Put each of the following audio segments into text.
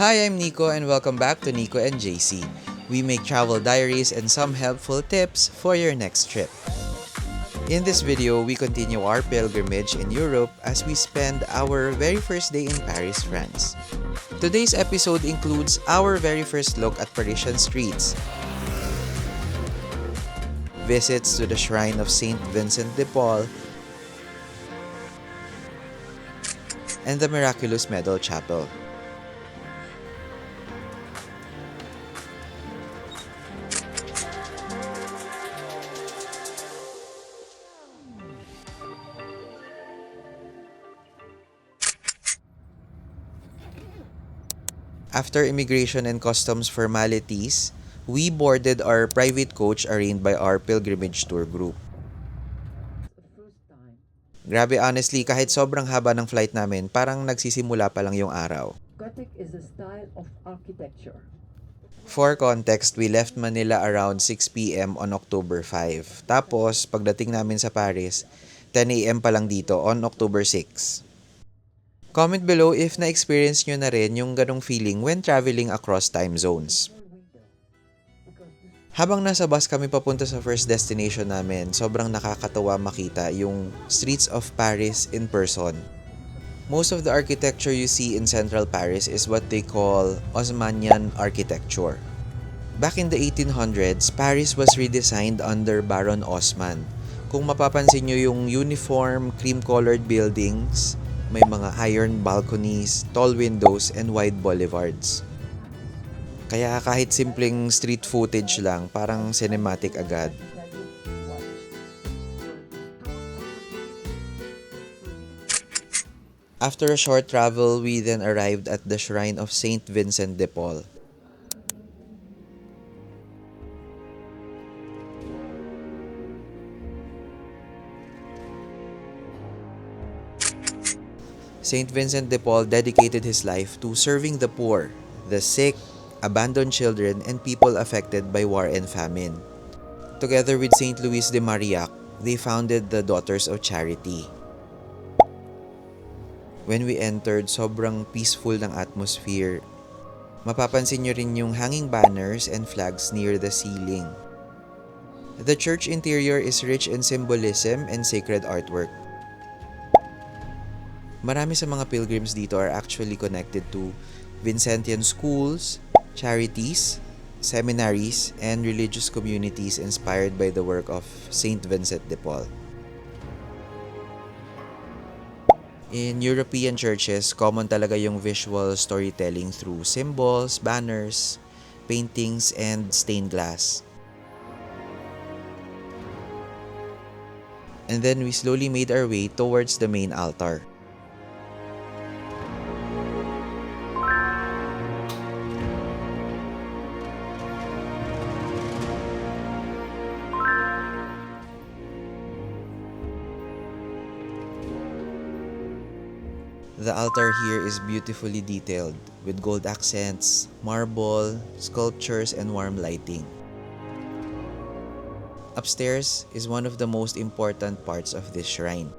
Hi, I'm Nico and welcome back to Nico and JC. We make travel diaries and some helpful tips for your next trip. In this video, we continue our pilgrimage in Europe as we spend our very first day in Paris, France. Today's episode includes our very first look at Parisian streets, visits to the shrine of Saint-Vincent-de-Paul, and the Miraculous Medal Chapel. After immigration and customs formalities, we boarded our private coach arranged by our pilgrimage tour group. Grabe honestly, kahit sobrang haba ng flight namin, parang nagsisimula pa lang yung araw. Gothic is a style of architecture. For context, we left Manila around 6 p.m. on October 5. Tapos, pagdating namin sa Paris, 10 a.m. pa lang dito on October 6. Comment below if na-experience nyo na rin yung ganong feeling when traveling across time zones. Habang nasa bus kami papunta sa first destination namin, sobrang nakakatawa makita yung streets of Paris in person. Most of the architecture you see in central Paris is what they call Hausmannian Architecture. Back in the 1800s, Paris was redesigned under Baron Haussmann. Kung mapapansin nyo yung uniform, cream-colored buildings, may mga iron balconies, tall windows, and wide boulevards. Kaya kahit simpleng street footage lang, parang cinematic agad. After a short travel, we then arrived at the shrine of Saint-Vincent-de-Paul. Saint Vincent de Paul dedicated his life to serving the poor, the sick, abandoned children, and people affected by war and famine. Together with Saint Louise de Marillac, they founded the Daughters of Charity. When we entered, sobrang peaceful ng atmosphere. Mapapansin nyo rin yung hanging banners and flags near the ceiling. The church interior is rich in symbolism and sacred artwork. Marami sa mga pilgrims dito are actually connected to Vincentian schools, charities, seminaries, and religious communities inspired by the work of Saint Vincent de Paul. In European churches, common talaga yung visual storytelling through symbols, banners, paintings, and stained glass. And then we slowly made our way towards the main altar. The altar here is beautifully detailed with gold accents, marble, sculptures, and warm lighting. Upstairs is one of the most important parts of this shrine.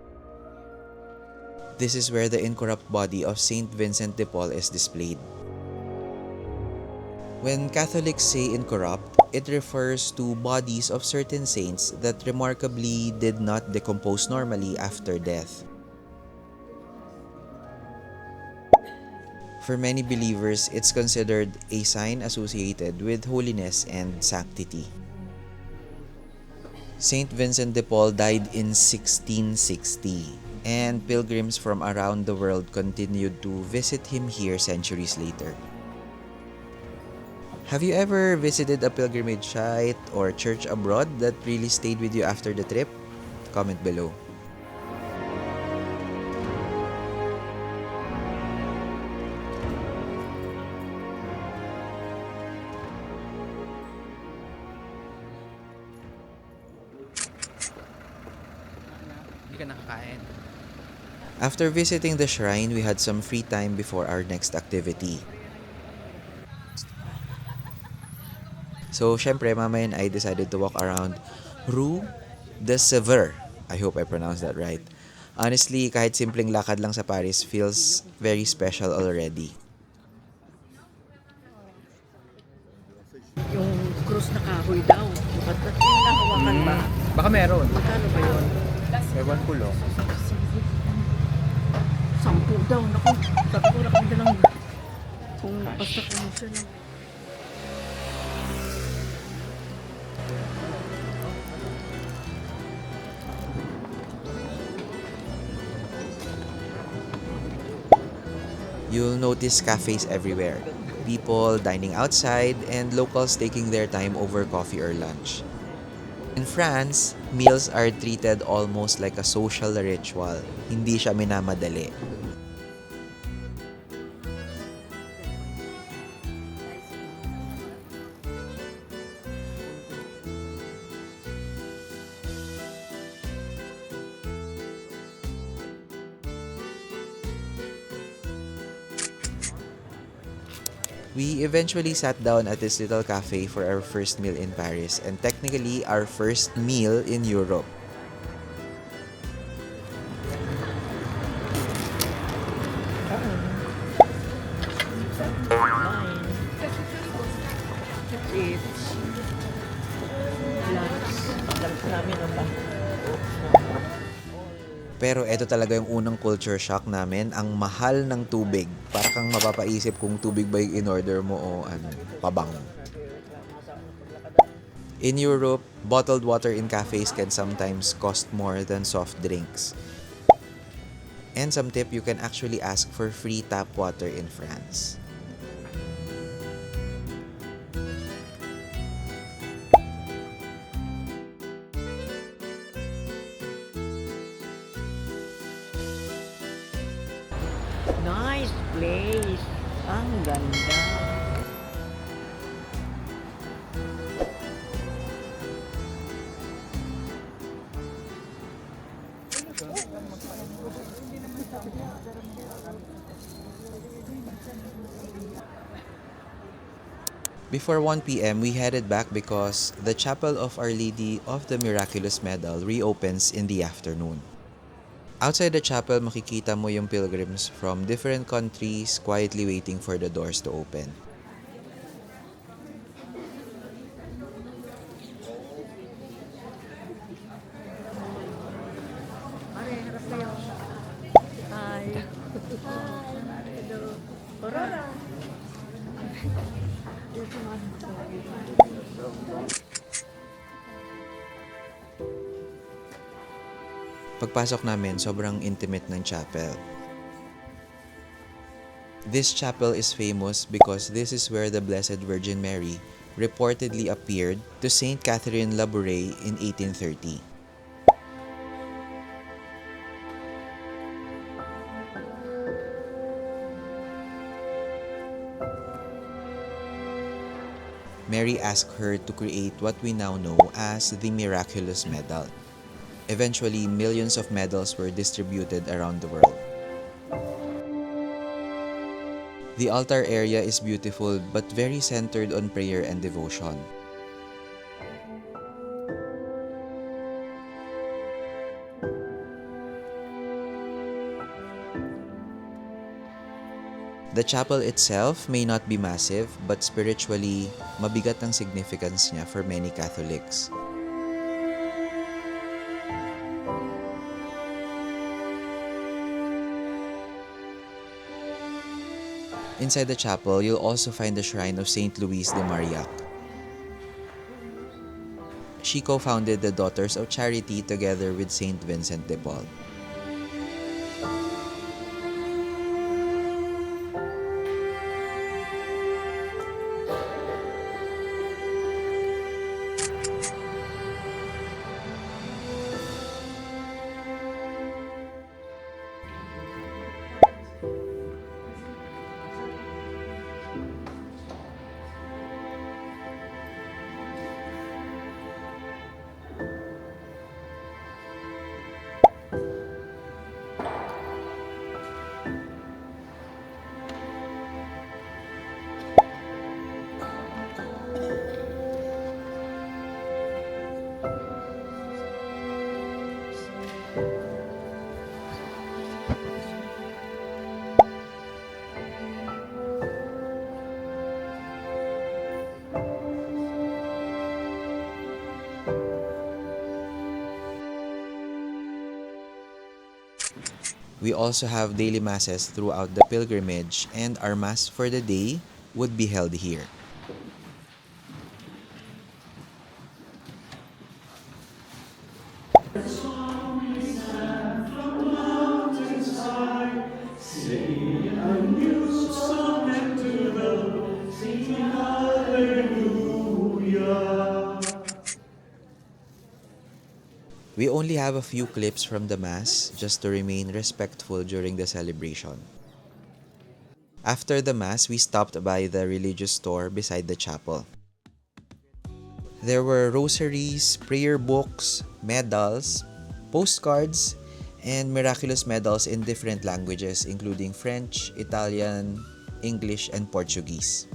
This is where the incorrupt body of Saint Vincent de Paul is displayed. When Catholics say incorrupt, it refers to bodies of certain saints that remarkably did not decompose normally after death. For many believers, it's considered a sign associated with holiness and sanctity. Saint Vincent de Paul died in 1660, and pilgrims from around the world continued to visit him here centuries later. Have you ever visited a pilgrimage site or church abroad that really stayed with you after the trip? Comment below. Hindi ka nakakain. After visiting the shrine, we had some free time before our next activity. So, syempre, Mama and I decided to walk around Rue de Sèvres. I hope I pronounced that right. Honestly, kahit simpleng lakad lang sa Paris feels very special already. Yung krus na kahoy daw. Ba't yung nahawakan ba? Baka meron. Magkano ba yun? Ewan ko lang. 10 daw. Naku, sabi ko nakabinda lang. Kung basta kung siya lang. You'll notice cafes everywhere. People dining outside and locals taking their time over coffee or lunch. In France, meals are treated almost like a social ritual. Hindi siya minamadali. We eventually sat down at this little cafe for our first meal in Paris and technically our first meal in Europe. Pero eto talaga yung unang culture shock namin, ang mahal ng tubig. Para kang mapapaisip kung tubig ba yung in-order mo o pabango. In Europe, bottled water in cafes can sometimes cost more than soft drinks. And some tip, you can actually ask for free tap water in France. Nice place. Ang ganda. Before 1 p.m., we headed back because the Chapel of Our Lady of the Miraculous Medal reopens in the afternoon. Outside the chapel, makikita mo yung pilgrims from different countries quietly waiting for the doors to open. Hi. Hello. Aurora. Pagpasok namin, sobrang intimate ng chapel. This chapel is famous because this is where the Blessed Virgin Mary reportedly appeared to Saint Catherine Labouré in 1830. Mary asked her to create what we now know as the Miraculous Medal. Eventually, millions of medals were distributed around the world. The altar area is beautiful but very centered on prayer and devotion. The chapel itself may not be massive, but spiritually, mabigat ang significance niya for many Catholics. Inside the chapel, you'll also find the shrine of Saint Louise de Marillac. She co-founded the Daughters of Charity together with Saint-Vincent-de-Paul. We also have daily masses throughout the pilgrimage, and our mass for the day would be held here. We only have a few clips from the Mass just to remain respectful during the celebration. After the Mass, we stopped by the religious store beside the chapel. There were rosaries, prayer books, medals, postcards, and miraculous medals in different languages including French, Italian, English, and Portuguese.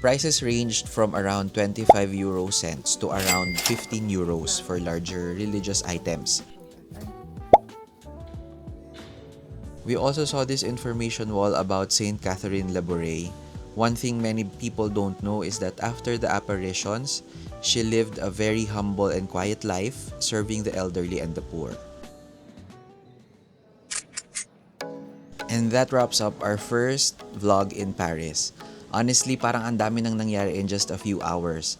Prices ranged from around 25 euro cents to around 15 euros for larger religious items. We also saw this information wall about Saint Catherine Labouré. One thing many people don't know is that after the apparitions, she lived a very humble and quiet life, serving the elderly and the poor. And that wraps up our first vlog in Paris. Honestly, parang ang dami nang nangyari in just a few hours.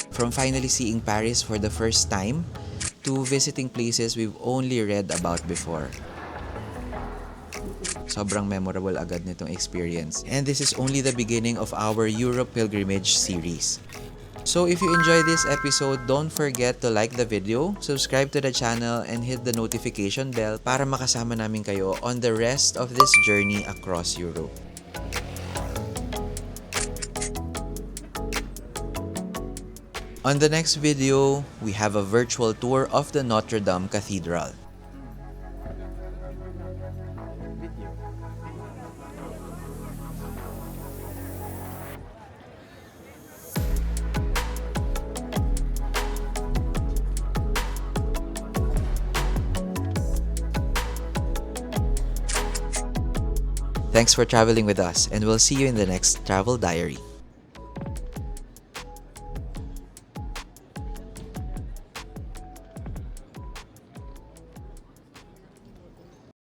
From finally seeing Paris for the first time, to visiting places we've only read about before. Sobrang memorable agad nitong experience. And this is only the beginning of our Europe pilgrimage series. So if you enjoyed this episode, don't forget to like the video, subscribe to the channel, and hit the notification bell para makasama namin kayo on the rest of this journey across Europe. On the next video, we have a virtual tour of the Notre Dame Cathedral. Thanks for traveling with us, and we'll see you in the next travel diary.